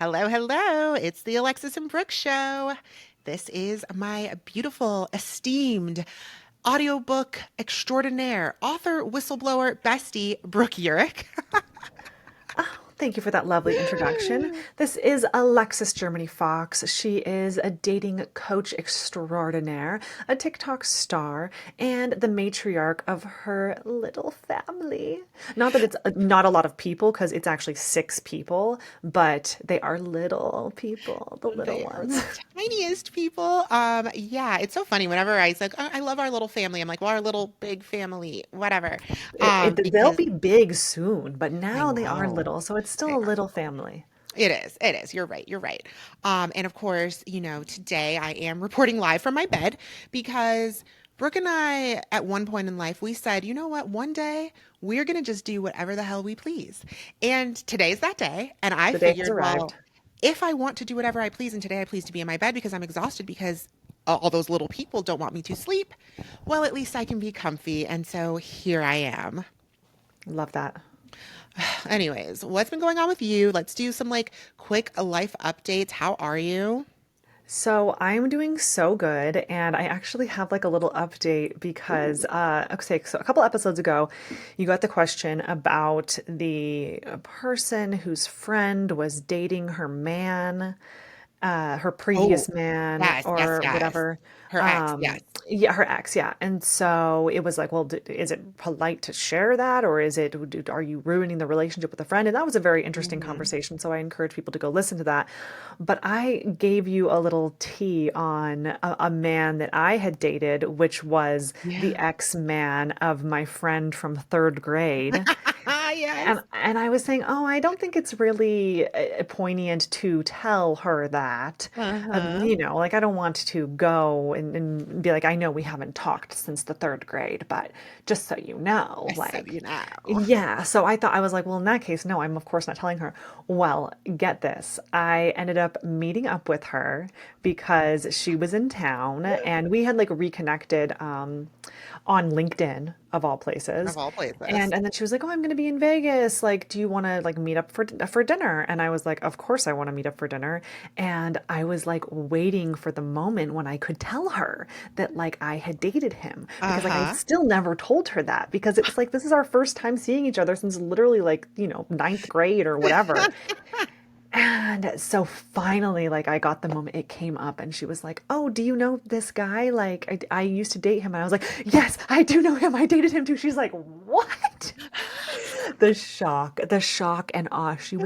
Hello, hello. It's the Alexis and Brooke show. This is my beautiful, esteemed audiobook extraordinaire, author, whistleblower, bestie, Brook Urick. Oh, thank you for that lovely introduction. This is Alexis Germany Fox. She is a dating coach extraordinaire, a TikTok star, and the matriarch of her little family. Not that it's not a lot of people, because it's actually six people, but they are little people, the little They are the ones. tiniest people. Yeah, it's so funny. Whenever I say, oh, I love our little family, I'm like, well, our little big family, whatever. They'll Because be big soon, but I now they are know little, so it's still they a are. little family. It is. It is. You're right. You're right. And of course, today I am reporting live from my bed because Brooke and I, at one point in life, we said, you know what? One day we're going to just do whatever the hell we please. And today's that day. And I The day has figured, arrived. well, if I want to do whatever I please, and today I please to be in my bed because I'm exhausted because all those little people don't want me to sleep, well, at least I can be comfy. And so here I am. Love that. Anyways, what's been going on with you? Let's do some like quick life updates. How are you? So I'm doing so good, and I actually have like a little update because, okay, so a couple episodes ago, you got the question about the person whose friend was dating her man, her Oh, previous man, yes, yes, or yes. whatever. Her ex, yes. Yeah, her ex, yeah. And so it was like, well, is it polite to share that, or are you ruining the relationship with a friend? And that was a very interesting Hmm. conversation. So I encourage people to go listen to that. But I gave you a little tea on a man that I had dated, which was the Yeah. ex-man of my friend from third grade. And Yes. and I was saying, oh, I don't think it's really poignant to tell her that. Uh-huh. Like I don't want to go and be like, I know we haven't talked since the third grade, but just so you know, Just so like, you know. yeah. So I was like, well, in that case, no, I'm of course not telling her. Well, get this. I ended up meeting up with her because she was in town and we had like reconnected on LinkedIn of all Of places. all And places. and then she was like, "Oh, I'm going to be in Vegas. Like, do you want to like meet up for dinner?" And I was like, "Of course I want to meet up for dinner." And I was like waiting for the moment when I could tell her that like I had dated him because like I Uh-huh. still never told her that because it was like this is our first time seeing each other since literally like, ninth grade or whatever. And so finally, like, I got the moment it came up, and she was like, "Oh, do you know this guy? Like, I used to date him." And I was like, "Yes, I do know him. I dated him too." She's like, "What?" The shock and awe. She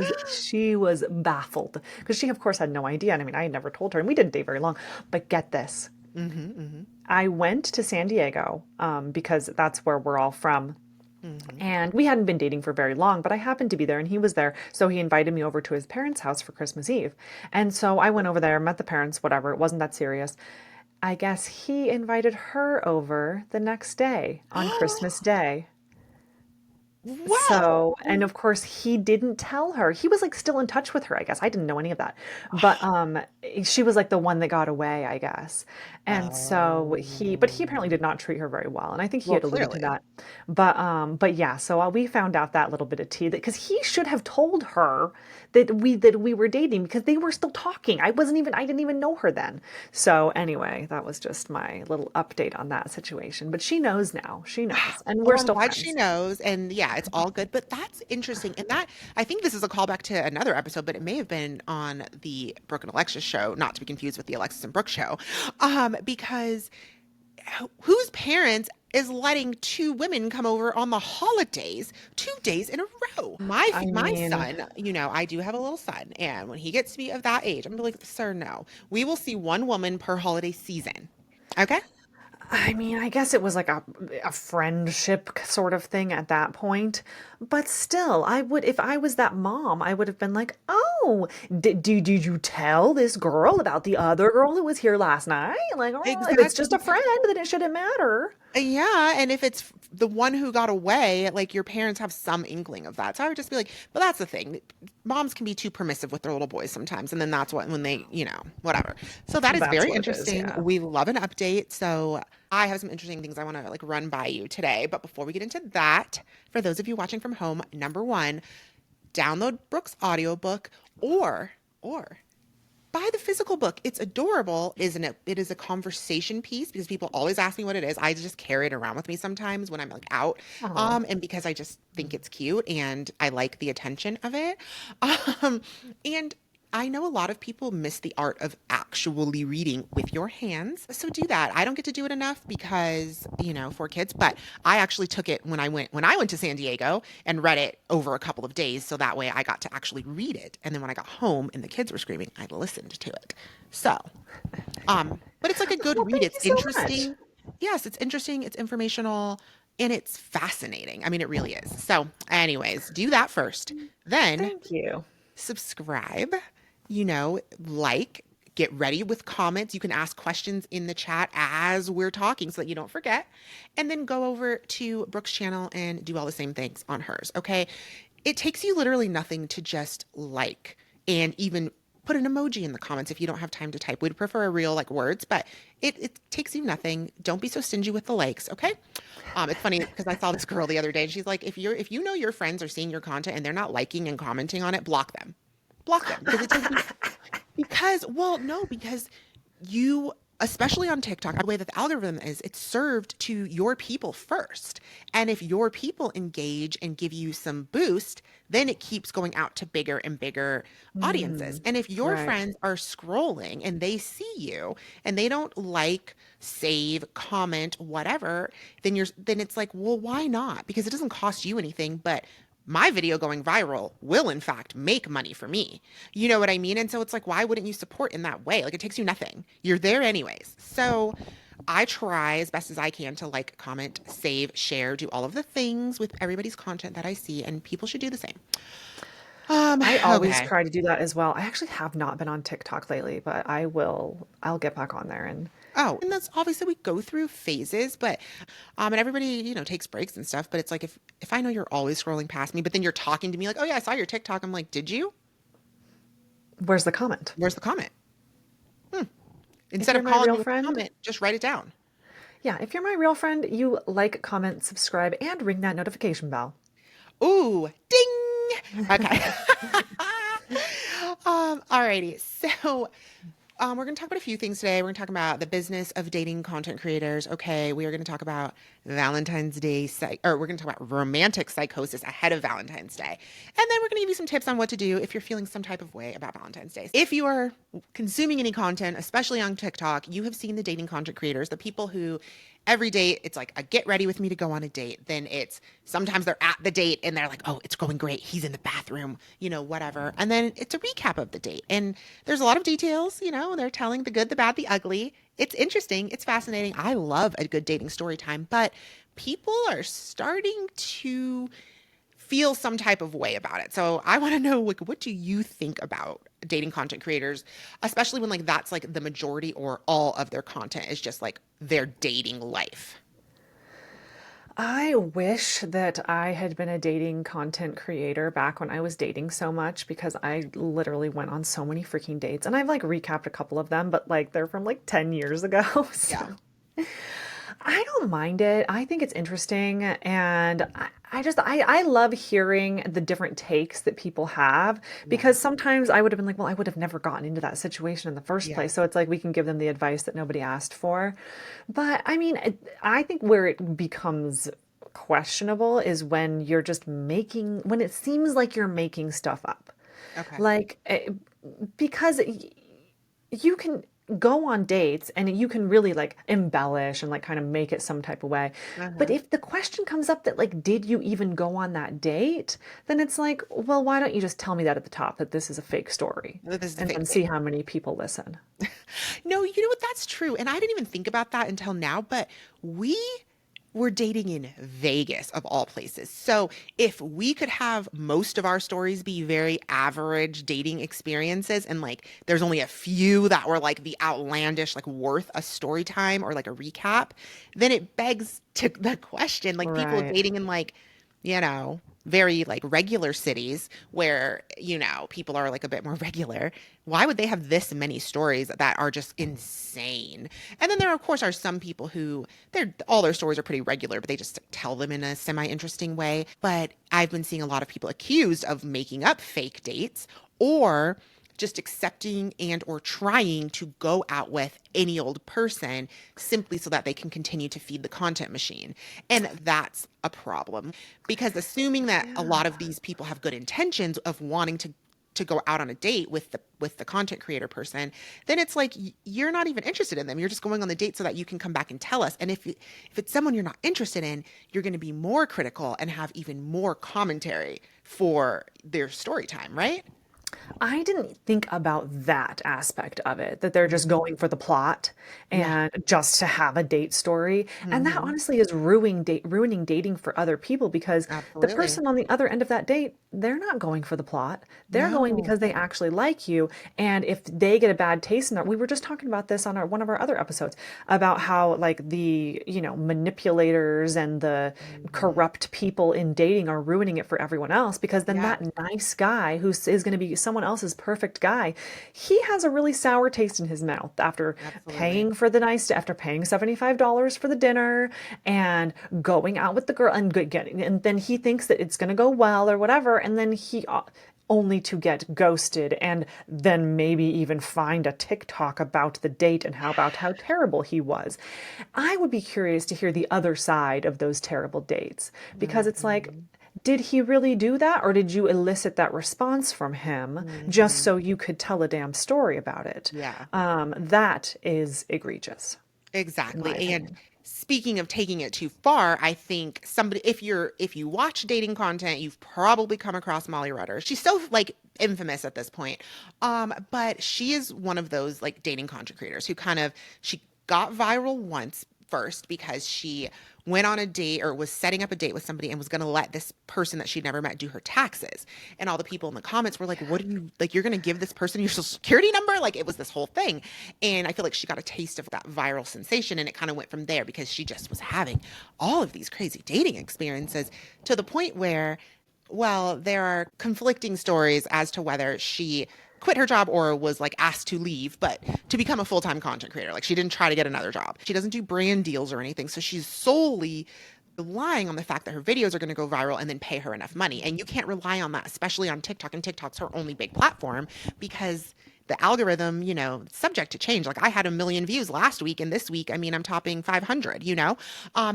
was baffled because she, of course, had no idea. And I mean, I had never told her, and we didn't date very long. But get this, Mm-hmm. Mm-hmm. I went to San Diego because that's where we're all from. Mm-hmm. And we hadn't been dating for very long, but I happened to be there and he was there. So he invited me over to his parents' house for Christmas Eve. And so I went over there, met the parents, whatever. It wasn't that serious. I guess he invited her over the next day on Christmas Day. Wow. So, and of course, he didn't tell her. He was like still in touch with her, I guess. I didn't know any of that. But she was like the one that got away, I guess. And so but he apparently Oh. did not treat her very well. And I think he Well, had alluded to clearly. that. But yeah, so we found out that little bit of tea that because he should have told her that we were dating because they were still talking. I didn't even know her then. So anyway, that was just my little update on that situation. But she knows now. She knows. And we're Well, I'm still glad she friends. knows. And yeah, it's all good. But that's interesting. And that, I think this is a callback to another episode, but it may have been on the Brooke and Alexis show, not to be confused with the Alexis and Brooke show. Because whose parents is letting two women come over on the holidays 2 days in a row? I My mean, son, I do have a little son, and when he gets to be of that age, I'm gonna be like, sir, no. We will see one woman per holiday season. Okay? I guess it was like a friendship sort of thing at that point. But still, I would, if I was that mom, I would have been like, oh, did you tell this girl about the other girl who was here last night? Like, oh, if it's just a Exactly. friend, then it shouldn't matter. Yeah, and if it's the one who got away, like your parents have some inkling of that. So I would just be like, but that's the thing. Moms can be too permissive with their little boys sometimes, and then that's what when they, whatever. So that is That's very what it is, interesting. yeah. We love an update. So I have some interesting things I want to like run by you today. But before we get into that, for those of you watching from home, number one, download Brooke's audiobook or Or buy the physical book. It's adorable, isn't it? It is a conversation piece because people always ask me what it is. I just carry it around with me sometimes when I'm like out. Oh, And because I just think it's cute and I like the attention of it. And I know a lot of people miss the art of actually reading with your hands. So do that. I don't get to do it enough because, for kids, but I actually took it when I went to San Diego and read it over a couple of days so that way I got to actually read it. And then when I got home and the kids were screaming, I listened to it. So, but it's like a good well, read. thank It's you so much. interesting. Yes, it's interesting, it's informational, and it's fascinating. I mean, it really is. So, anyways, do that first. Then Thank you. subscribe, like, get ready with comments. You can ask questions in the chat as we're talking so that you don't forget. And then go over to Brooke's channel and do all the same things on hers. Okay. It takes you literally nothing to just like and even put an emoji in the comments if you don't have time to type. We'd prefer a real like words, but it takes you nothing. Don't be so stingy with the likes, okay? It's funny because I saw this girl the other day and she's like, if you know your friends are seeing your content and they're not liking and commenting on it, block them. Block them because it takes you because, well, no, because you, especially on TikTok, the way that the algorithm is, it's served to your people first. And if your people engage and give you some boost, then it keeps going out to bigger and bigger audiences. Mm, And if your right. friends are scrolling and they see you and they don't like, save, comment, whatever, then it's like, well, why not? Because it doesn't cost you anything, but my video going viral will in fact make money for me. You know what I mean? And so it's like, why wouldn't you support in that way? Like it takes you nothing. You're there anyways. So I try as best as I can to like, comment, save, share, do all of the things with everybody's content that I see, and people should do the same. I always Okay. try to do that as well. I actually have not been on TikTok lately, but I will. I'll get back on there and Oh, and that's obviously we go through phases, but and everybody, takes breaks and stuff, but it's like if I know you're always scrolling past me, but then you're talking to me like, "Oh yeah, I saw your TikTok." I'm like, "Did you? where's the comment? Where's the comment?" If Instead you're of my calling real me with a friend, comment, just write it down. yeah, if you're my real friend, you like, comment, subscribe, and ring that notification bell. Ooh, ding. Okay. Alrighty. So, we're going to talk about a few things today. We're going to talk about the business of dating content creators. Okay. We are going to talk about Valentine's Day, or we're going to talk about romantic psychosis ahead of Valentine's Day. And then we're going to give you some tips on what to do if you're feeling some type of way about Valentine's Day. If you are consuming any content, especially on TikTok, you have seen the dating content creators, the people who every day it's like a get ready with me to go on a date. Then it's sometimes they're at the date and they're like, oh, it's going great. He's in the bathroom, whatever. And then it's a recap of the date. And there's a lot of details, they're telling the good, the bad, the ugly. It's interesting. It's fascinating. I love a good dating story time, but people are starting to feel some type of way about it. So I want to know, like, what do you think about dating content creators, especially when like that's like the majority or all of their content is just like their dating life? I wish that I had been a dating content creator back when I was dating so much because I literally went on so many freaking dates and I've like recapped a couple of them, but like they're from like 10 years ago. Yeah. So I don't mind it. I think it's interesting. And I love hearing the different takes that people have Yeah. because sometimes I would have been like, well, I would have never gotten into that situation in the first Yeah. place. So it's like we can give them the advice that nobody asked for. But I mean, I think where it becomes questionable is when you're just making, when it seems like you're making stuff up. Okay. Like, because you can go on dates and you can really like embellish and like kind of make it some type of way. But Uh-huh. if the question comes up that like, did you even go on that date? Then it's like, well, why don't you just tell me that at the top that this is a fake story This is the and fake then thing. see how many people listen? No, you know what? That's true. And I didn't even think about that until now, but we were dating in Vegas of all places. So if we could have most of our stories be very average dating experiences and like there's only a few that were like the outlandish, like worth a story time or like a recap, then it begs to the question, like people Right. dating in like, very like regular cities where, people are like a bit more regular. Why would they have this many stories that are just insane? And then there, of course, are some people who all their stories are pretty regular, but they just tell them in a semi-interesting way. But I've been seeing a lot of people accused of making up fake dates or just accepting and or trying to go out with any old person simply so that they can continue to feed the content machine. And that's a problem because assuming that a lot of Yeah. these people have good intentions of wanting to go out on a date with the content creator person, then it's like you're not even interested in them. You're just going on the date so that you can come back and tell us. And if it's someone you're not interested in, you're going to be more critical and have even more commentary for their story time, right? I didn't think about that aspect of it, that they're just Mhm. going for the plot Yeah. and just to have a date story. And that Hmm. honestly is ruining dating for other people because the Absolutely. person on the other end of that date, they're not going for the plot. They're going No. because they actually like you. And if they get a bad taste in that, we were just talking about this on one of our other episodes about how like the, manipulators and the Mhm. corrupt people in dating are ruining it for everyone else because then Yeah, that nice guy who is going to be someone else's perfect guy, he has a really sour taste in his mouth after absolutely. paying for the nice, after paying $75 for the dinner and going out with the girl and getting, and then he thinks that it's going to go well or whatever. And then he, only to get ghosted and then maybe even find a TikTok about the date and how terrible he was. I would be curious to hear the other side of those terrible dates because it's like, Mhm. did he really do that or did you elicit that response from him just Mhm. so you could tell a damn story about it? Yeah. That is egregious, in my Exactly. And opinion. speaking of taking it too far, I think somebody if you watch dating content, you've probably come across Molly Rutter. She's so like infamous at this point. But she is one of those like dating content creators who kind of she got viral once first because she went on a date or was setting up a date with somebody and was going to let this person that she'd never met do her taxes. And all the people in the comments were like, "What do you like? You're going to give this person your social security number?" Like it was this whole thing. And I feel like she got a taste of that viral sensation and it kind of went from there because she just was having all of these crazy dating experiences to the point where, well, there are conflicting stories as to whether she quit her job or was like asked to leave, but to become a full-time content creator. Like she didn't try to get another job. She doesn't do brand deals or anything. So she's solely relying on the fact that her videos are going to go viral and then pay her enough money. And you can't rely on that, especially on TikTok. And TikTok's her only big platform because the algorithm, subject to change. Like I had 1 million views last week, and this week, I mean, I'm topping 500.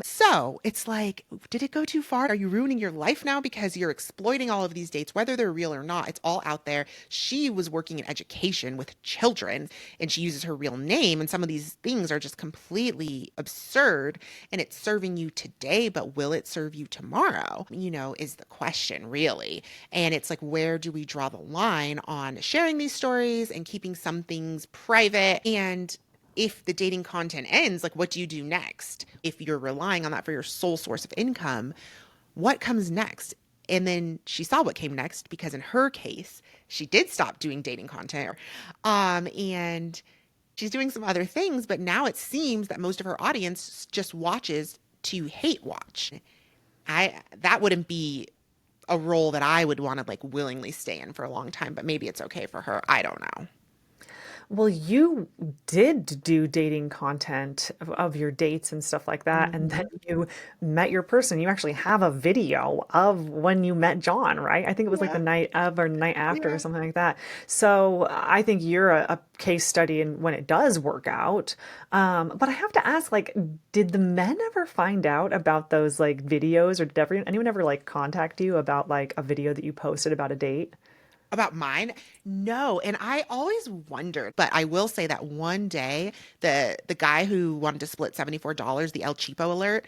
So it's like, did it go too far? Are you ruining your life now because you're exploiting all of these dates, whether they're real or not? It's all out there. She was working in education with children, and she uses her real name, and some of these things are just completely absurd, and it's serving you today, but will it serve you tomorrow? Is the question really. And it's like, where do we draw the line on sharing these stories and keeping some things private? And if the dating content ends, like, what do you do next? If you're relying on that for your sole source of income, what comes next? And then she saw what came next because in her case, she did stop doing dating content. And she's doing some other things, but now it seems that most of her audience just watches to hate watch. I that wouldn't be a role that I would want to like willingly stay in for a long time, but maybe it's okay for her. I don't know. Well, you did do dating content of your dates and stuff like that, and then Hmm. you met your person. You actually have a video of when you met John, right? I think it was like the Yeah. night of or night after or Yeah. something like that. So I think you're a case study in when it does work out. But I have to ask, like, did the men ever find out about those like videos, or did anyone ever like contact you about like a video that you posted about a date? About mine? No. And I always wondered, but I will say that one day the guy who wanted to split $74, the El Cheapo alert,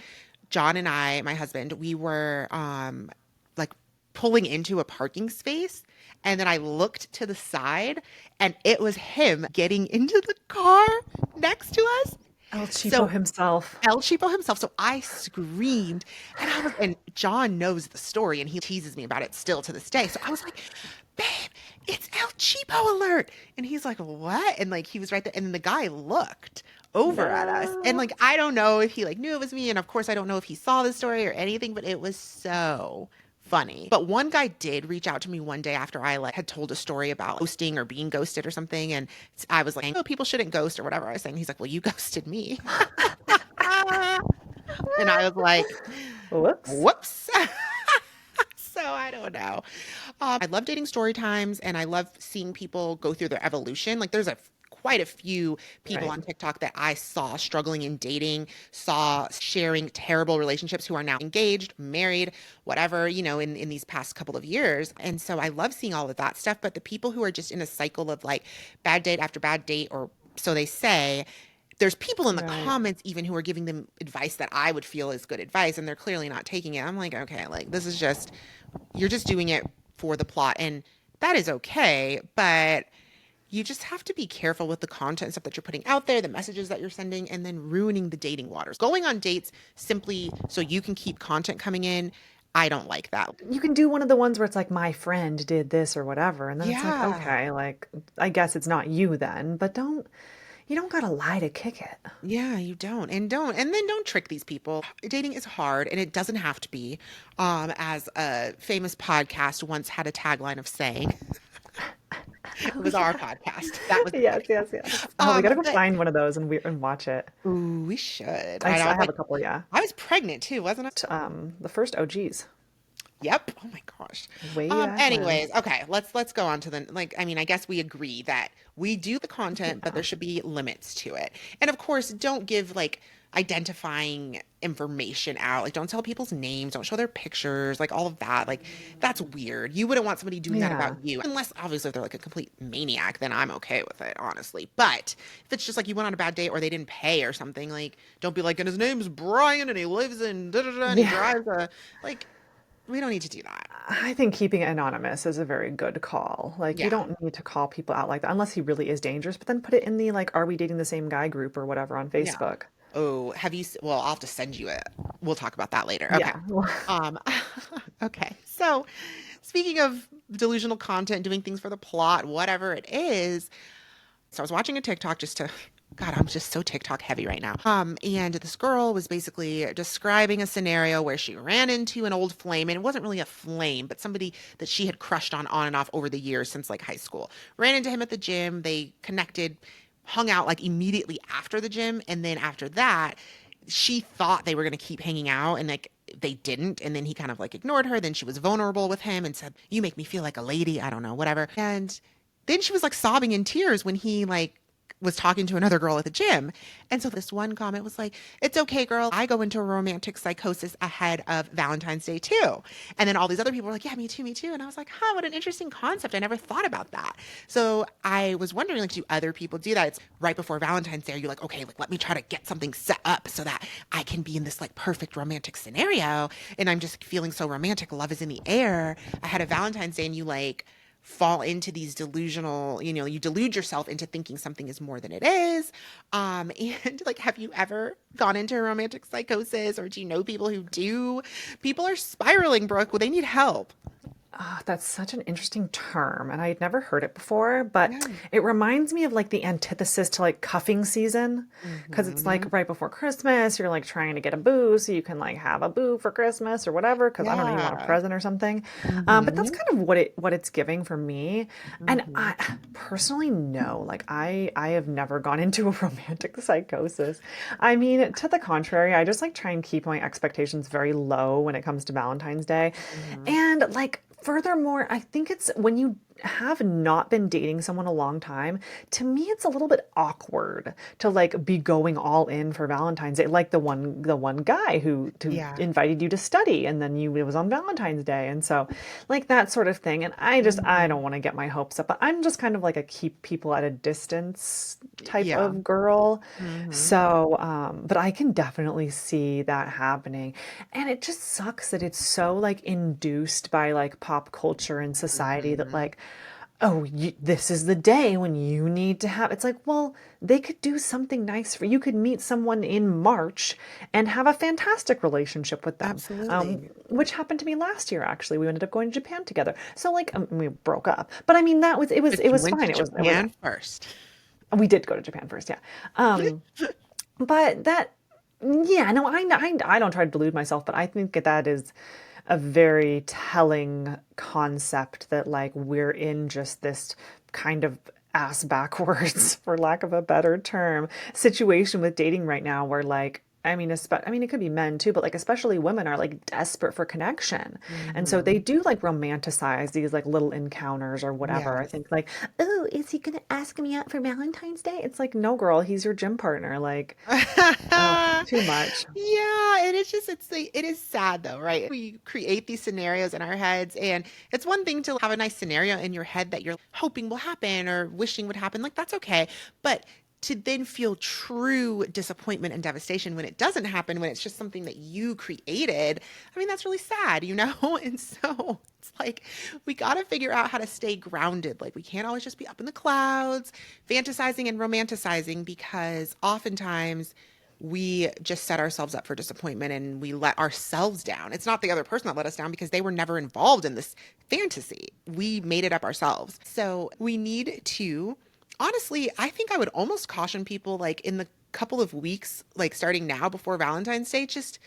John and I, my husband, we were like pulling into a parking space and then I looked to the side and it was him getting into the car next to us. El Cheapo So himself. El Cheapo himself. So I screamed and John knows the story and he teases me about it still to this day. So I was like, babe, it's El Cheapo alert. And he's like, what? And like, he was right there. And then the guy looked over at us. And No. like, I don't know if he like knew it was me. And of course, I don't know if he saw the story or anything, but it was so funny. But one guy did reach out to me one day after I like had told a story about ghosting or being ghosted or something. And I was like, oh, people shouldn't ghost or whatever I was saying. He's like, well, you ghosted me. And I was like, Whoops. whoops. So I don't know. I love dating story times and I love seeing people go through their evolution. Like there's quite a few people Right. on TikTok that I saw struggling in dating, saw sharing terrible relationships who are now engaged, married, whatever, in these past couple of years. And so I love seeing all of that stuff. But the people who are just in a cycle of like bad date after bad date, or so they say, there's people in the Right. comments even who are giving them advice that I would feel is good advice, and they're clearly not taking it. I'm like, okay, like this is just, you're just doing it for the plot, and that is okay, but you just have to be careful with the content stuff that you're putting out there, the messages that you're sending, and then ruining the dating waters. Going on dates simply so you can keep content coming in, I don't like that. You can do one of the ones where it's like, my friend did this or whatever. And then it's like, Yeah. okay, like, I guess it's not you then, but you don't gotta lie to kick it. Yeah, you don't. And then don't trick these people. Dating is hard and it doesn't have to be. As a famous podcast once had a tagline of saying, it Oh, was our yeah. podcast. That was the Yes, yes, yes. podcast. Oh, we gotta go But find one of those and watch it. ooh, we should. I, I s- know, I have a couple, yeah. I was pregnant too, wasn't I? The first OGs, Yep. Oh my gosh. way back when. Anyways, okay, let's go on to the, like, I mean, I guess we agree that we do the content, but Yeah. there should be limits to it. And of course, don't give like identifying information out. Like don't tell people's names, don't show their pictures, like all of that. Like that's weird. You wouldn't want somebody doing that Yeah. about you. Unless obviously if they're like a complete maniac, then I'm okay with it, honestly. But if it's just like you went on a bad date or they didn't pay or something, like don't be like, and his name's Brian and he lives in da da da and he Yeah. drives a, like, we don't need to do that. I think keeping it anonymous is a very good call. Like, you Yeah. don't need to call people out like that unless he really is dangerous, but then put it in the like, are we dating the same guy group or whatever on Yeah. Facebook. Oh, well, I'll have to send you it. We'll talk about that later. Okay. Yeah. Um, okay. So, speaking of delusional content, doing things for the plot, whatever it is. So I was watching a TikTok just to, God, I'm just so TikTok heavy right now. And this girl was basically describing a scenario where she ran into an old flame, and it wasn't really a flame, but somebody that she had crushed on and off over the years since like high school. Ran into him at the gym. They connected, hung out like immediately after the gym, and then after that, she thought they were going to keep hanging out, and like they didn't, and then he kind of like ignored her. Then she was vulnerable with him and said, you make me feel like a lady, I don't know, whatever. And then she was like sobbing in tears when he like was talking to another girl at the gym. And so this one comment was like, it's okay, girl. I go into a romantic psychosis ahead of Valentine's Day too. And then all these other people were like, yeah, me too, me too. And I was like, huh, what an interesting concept. I never thought about that. So I was wondering, like, do other people do that? It's right before Valentine's Day. You're like, okay, like, let me try to get something set up so that I can be in this like perfect romantic scenario. And I'm just feeling so romantic. Love is in the air. I had a Valentine's Day and you like, fall into these delusional, you delude yourself into thinking something is more than it is. And like, have you ever gone into a romantic psychosis, or do you know people who do? People are spiraling, Brooke. Well, they need help. Ah, that's such an interesting term, and I had never heard it before, but Yeah. it reminds me of like the antithesis to like cuffing season, because it's Hmm. like right before Christmas, you're like trying to get a boo so you can like have a boo for Christmas or whatever, because I don't know, you want a Yeah. present or something. But that's Hmm. kind of what it's giving for me. And Hmm. I personally no, like I have never gone into a romantic psychosis. I mean, to the contrary, I just like try and keep my expectations very low when it comes to Valentine's Day. Hmm. And like furthermore, I think it's when you have not been dating someone a long time, to me it's a little bit awkward to like be going all in for Valentine's Day. Like the one guy who Yeah. invited you to study and then it was on Valentine's Day. And so like that sort of thing. And I Hmm. don't want to get my hopes up, but I'm just kind of like a keep people at a distance type Yeah. of girl. Hmm. So, but I can definitely see that happening. And it just sucks that it's so like induced by like pop culture and society that Hmm. like, oh, this is the day when you need to have. It's like, well, they could do something nice for you. Could meet someone in March and have a fantastic relationship with them, Absolutely. which happened to me last year. Actually, we ended up going to Japan together. So like, we broke up, but I mean, that was it was But it you was went to fine. It was Japan first. we did go to Japan first, yeah. But that, yeah, no, I don't try to delude myself, but I think that is a very telling concept that like we're in just this kind of ass backwards, for lack of a better term, situation with dating right now where like I mean, it could be men too, but like especially women are like desperate for connection. And so they Hmm. do like romanticize these like little encounters or whatever. I Yes. think like, oh, is he gonna ask me out for Valentine's Day? It's like, no, girl, he's your gym partner. Like, oh, too much. Yeah, and it's just it's like it is sad though, right? We create these scenarios in our heads, and it's one thing to have a nice scenario in your head that you're hoping will happen or wishing would happen, like that's okay. But to then feel true disappointment and devastation when it doesn't happen, when it's just something that you created, I mean, that's really sad, you know? And so it's like we got to figure out how to stay grounded. Like we can't always just be up in the clouds, fantasizing and romanticizing because oftentimes we just set ourselves up for disappointment and we let ourselves down. It's not the other person that let us down because they were never involved in this fantasy. We made it up ourselves. So we need to, honestly, I think I would almost caution people like in the couple of weeks, like starting now before Valentine's Day, just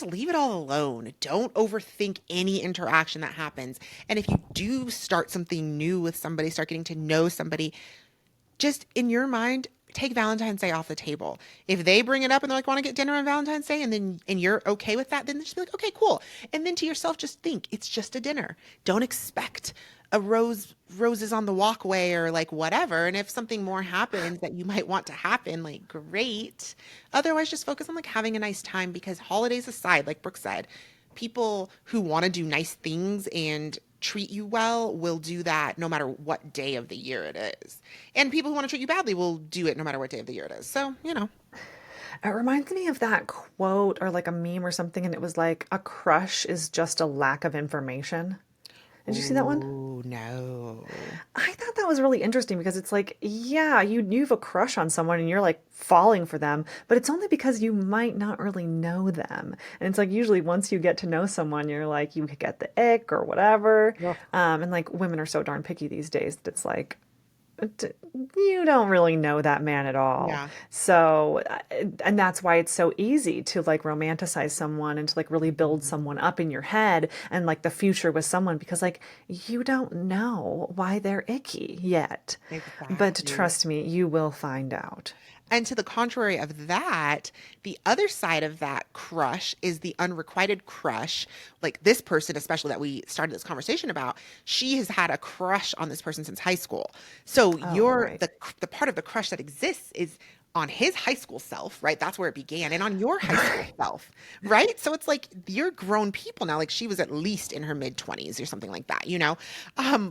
leave it all alone. Don't overthink any interaction that happens. And if you do start something new with somebody, start getting to know somebody, just in your mind, take Valentine's Day off the table. If they bring it up and they're like, want to get dinner on Valentine's Day, and you're okay with that, then just be like, okay, cool. And then to yourself, just think it's just a dinner. Don't expect a roses on the walkway or like whatever. And if something more happens that you might want to happen, like great. Otherwise, just focus on like having a nice time because holidays aside, like Brooke said, people who want to do nice things and treat you well will do that no matter what day of the year it is. And people who want to treat you badly will do it no matter what day of the year it is. So, you know. It reminds me of that quote or like a meme or something, and it was like, a crush is just a lack of information. Did you see that one? Oh, no. I thought that was really interesting because it's like, yeah, you have a crush on someone and you're like falling for them, but it's only because you might not really know them. And it's like usually once you get to know someone, you're like you get the ick or whatever. Ugh. And like women are so darn picky these days that it's like d- you don't really know that man at all. Yeah. So, and that's why it's so easy to like romanticize someone and to like really build Mhm. someone up in your head and like the future with someone because like you don't know why they're icky yet. But Exactly. trust me, you will find out. And to the contrary of that, the other side of that crush is the unrequited crush. Like this person, especially that we started this conversation about, she has had a crush on this person since high school. So Oh, you're right. the part of the crush that exists is on his high school self, right? That's where it began, and on your high school self, right? So it's like you're grown people now. Like she was at least in her mid 20s or something like that, you know?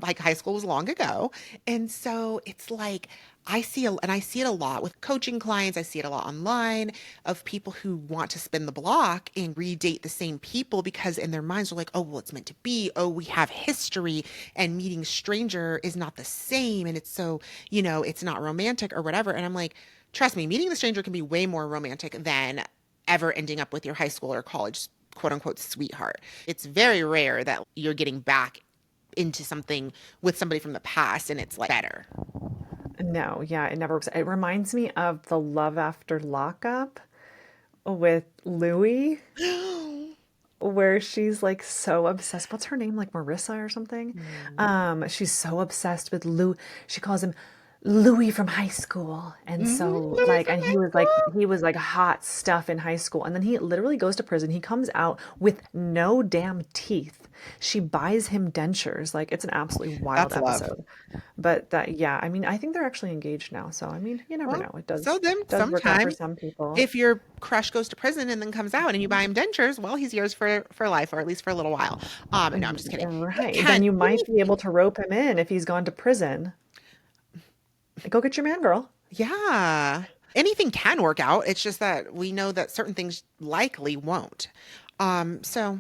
Like high school was long ago. And so it's like I see it a lot with coaching clients. I see it a lot online of people who want to spin the block and redate the same people because in their minds they're like, oh, well, it's meant to be. Oh, we have history and meeting a stranger is not the same. And it's so, it's not romantic or whatever. And I'm like, trust me, meeting the stranger can be way more romantic than ever ending up with your high school or college quote unquote sweetheart. It's very rare that you're getting back into something with somebody from the past and it's like better. No, yeah, it never works. It reminds me of the Love After Lockup with Louis, where she's like so obsessed. What's her name? Like Marissa or something? Mm. She's so obsessed with Lou. She calls him Louis from high school. And Mhm. so Louis like from and high school. he was like hot stuff in high school. And then he literally goes to prison. He comes out with no damn teeth. She buys him dentures. Like it's an absolutely wild That's love. episode. But that yeah, I mean, I think they're actually engaged now. So I mean, you never Well, know. It so then does work out for sometimes some people. if your crush goes to prison and then comes out and you buy him dentures, well, he's yours for life or at least for a little while. No, I'm just kidding. But Right. Then Ken, you might be able anything, to rope him in if he's gone to prison. Go get your man, girl. yeah, anything can work out. It's just that we know that certain things likely won't. So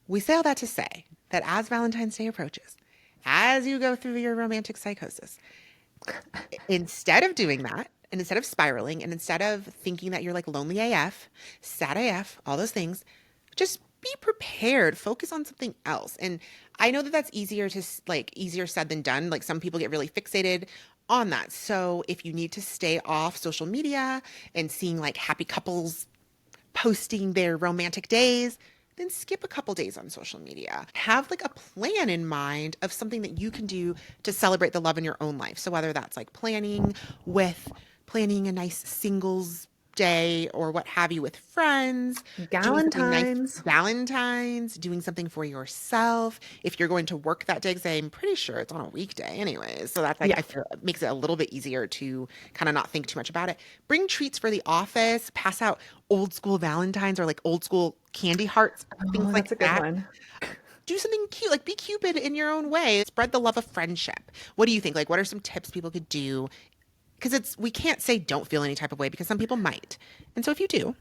we say all that to say that as Valentine's Day approaches, as you go through your romantic psychosis, instead of doing that, and instead of spiraling, and instead of thinking that you're like lonely AF, sad AF, all those things, just be prepared. Focus on something else. And I know that that's easier to like easier said than done. Like some people get really fixated on that. So if you need to stay off social media and seeing like happy couples posting their romantic days, then skip a couple days on social media. Have like a plan in mind of something that you can do to celebrate the love in your own life. So whether that's like planning a nice singles day or what have you with friends, doing something nice, Galentine's. Valentine's, doing something for yourself. If you're going to work that day, because I'm pretty sure it's on a weekday anyways. So that's like, Yeah. I feel it makes it a little bit easier to kind of not think too much about it. Bring treats for the office, pass out old school Valentines or like old school candy hearts, things Oh, like that's a good that. one. Do something cute, like be Cupid in your own way. Spread the love of friendship. What do you think? Like, what are some tips people could do? Because we can't say don't feel any type of way because some people might. And so if you do,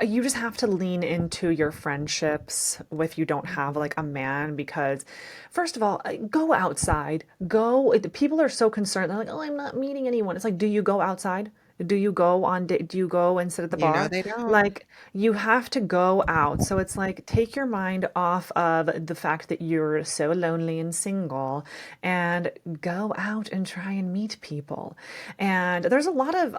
You just have to lean into your friendships if you don't have like a man because first of all, go outside. Go people are so concerned. They're like, "Oh, I'm not meeting anyone." It's like, "Do you go outside? Do you go on do you go and sit at the you know bar?" they don't. Like you have to go out. So it's like take your mind off of the fact that you're so lonely and single and go out and try and meet people. And there's a lot of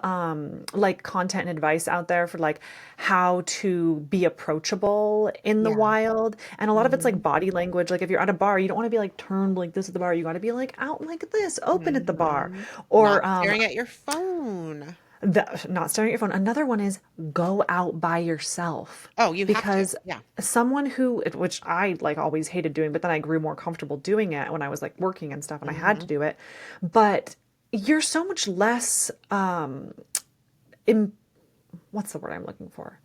like content and advice out there for like how to be approachable in the Yeah. wild. And a lot of it's like Hmm. body language. Like if you're at a bar, you don't want to be like turned like this at the bar. You got to be like out like this, open at the bar. Hmm. Not Or staring at your phone. not staring at your phone. Another one is go out by yourself. Oh, you have to. Because Yeah. someone who, which I like always hated doing, but then I grew more comfortable doing it when I was like working and stuff and I had to Hmm. do it. But you're so much less, in, what's the word I'm looking for?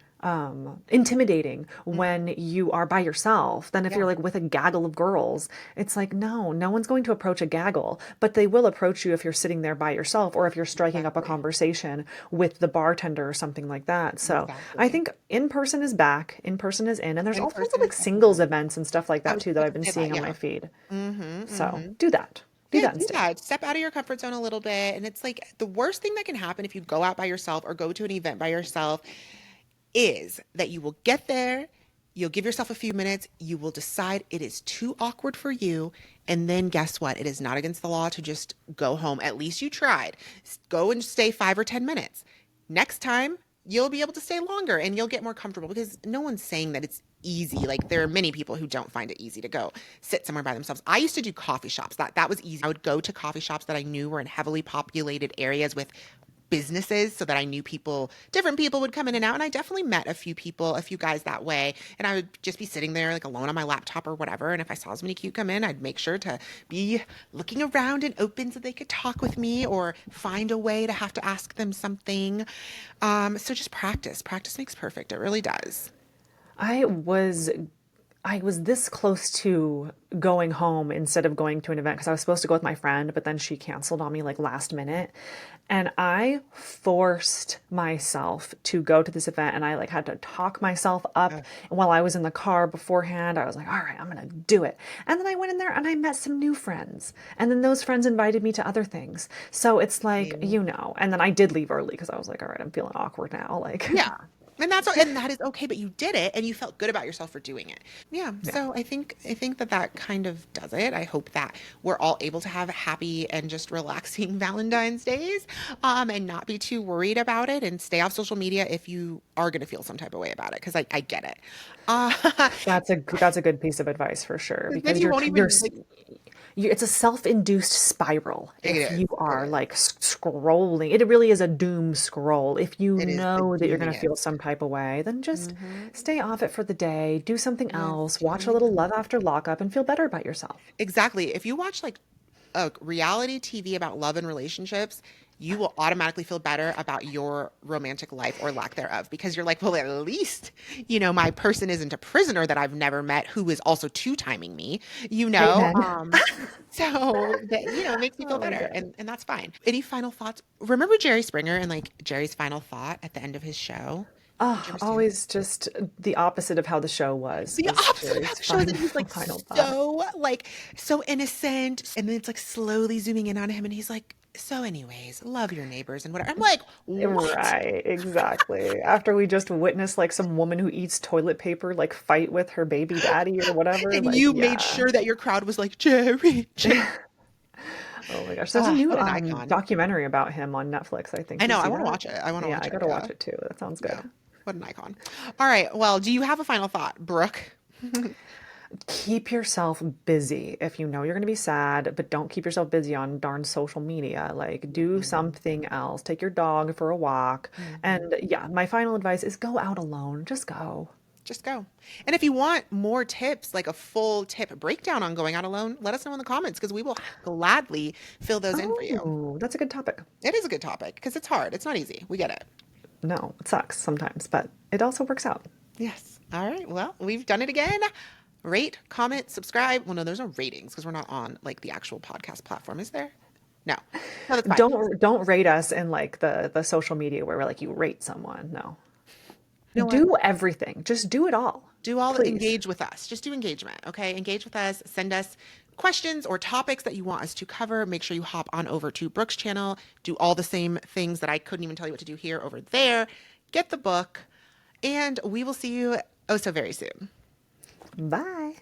Intimidating Hmm. when you are by yourself than if Yeah. you're like with a gaggle of girls. It's like, no one's going to approach a gaggle, but they will approach you if you're sitting there by yourself or if you're striking up a Exactly. conversation with the bartender or something like that. So I Exactly. think in person is back, in person is in, and there's In all kinds of person is like singles definitely. events and stuff like I that was too that just I've gonna been say that. seeing on my Yeah. feed. Hmm. So Hmm. do that. Do Yeah, that do instead. that. Step out of your comfort zone a little bit. And it's like the worst thing that can happen if you go out by yourself or go to an event by yourself is that you will get there, you'll give yourself a few minutes, you will decide it is too awkward for you, and then guess what? It is not against the law to just go home. At least you tried. Go and stay 5 or 10 minutes. Next time, you'll be able to stay longer and you'll get more comfortable because no one's saying that it's easy. Like there are many people who don't find it easy to go sit somewhere by themselves. I used to do coffee shops. That was easy. I would go to coffee shops that I knew were in heavily populated areas with businesses so that I knew people, different people would come in and out. And I definitely met a few people, a few guys that way. And I would just be sitting there like alone on my laptop or whatever. And if I saw somebody cute come in, I'd make sure to be looking around and open so they could talk with me or find a way to have to ask them something. So just practice. Practice makes perfect. It really does. I was I was this close to going home instead of going to an event because I was supposed to go with my friend, but then she canceled on me like last minute. And I forced myself to go to this event and I like had to talk myself up. Ugh. And while I was in the car beforehand, I was like, all right, I'm going to do it. And then I went in there and I met some new friends. And then those friends invited me to other things. So it's like, and then I did leave early because I was like, all right, I'm feeling awkward now. Like, Yeah. And that is okay, but you did it and you felt good about yourself for doing it. Yeah. yeah. So I think that that kind of does it. I hope that we're all able to have happy and just relaxing Valentine's days, and not be too worried about it and stay off social media if you are going to feel some type of way about it. Cause I get it. Uh, That's a good piece of advice for sure then because you won't even like it's a self-induced spiral it if you is. It are is. like scrolling. It really is a doom scroll. If you It is the know that you're going to feel doomingest. some type of way, then just Mm-hmm. stay off it for the day, do something Yes, else, do watch a something little else. Love After Lockup and feel better about yourself. Exactly. If you watch like a reality TV about love and relationships, you will automatically feel better about your romantic life or lack thereof because you're like, well, at least, my person isn't a prisoner that I've never met who is also two timing me, you know? Amen. So that, it makes me feel Oh my better God. and that's fine. Any final thoughts? Remember Jerry Springer and like Jerry's final thought at the end of his show? Did you Oh, ever see it? always just the opposite of how the show was, The was opposite of how Jerry's the show is, and he's like final thought. so innocent, and then it's like slowly zooming in on him, and he's like, "So, anyways, love your neighbors and whatever." I'm like, "What?" Right, exactly. After we just witnessed like some woman who eats toilet paper like fight with her baby daddy or whatever, And like you made yeah. sure that your crowd was like, "Jerry, Jerry." Oh my gosh. There's a Ah, new what an icon! documentary about him on Netflix. I think. I Do you know. I see want to that? watch it. I want to Yeah, watch I it. gotta Yeah, watch it too. That sounds yeah. good. What an icon! All right. Well, do you have a final thought, Brooke? Keep yourself busy. If you know you're going to be sad, but don't keep yourself busy on darn social media. Like, do Mhm. something else. Take your dog for a walk. Mhm. And yeah, my final advice is go out alone. Just go. Just go. And if you want more tips, like a full tip breakdown on going out alone, let us know in the comments because we will gladly fill those in for you. Oh, that's a good topic. It is a good topic because it's hard. It's not easy. We get it. No, it sucks sometimes, but it also works out. Yes. All right. Well, we've done it again. Rate, comment, subscribe. Well, no, there's no ratings because we're not on like the actual podcast platform, is there? No. No, that's fine. Don't rate us in like the social media where we're like you rate someone. No. You know what? Do everything. Just do it all. Do all Please. engage with us. Just do engagement, okay? Engage with us. Send us questions or topics that you want us to cover. Make sure you hop on over to Brooke's channel. Do all the same things that I couldn't even tell you what to do here over there. Get the book, and we will see you oh so very soon. Bye.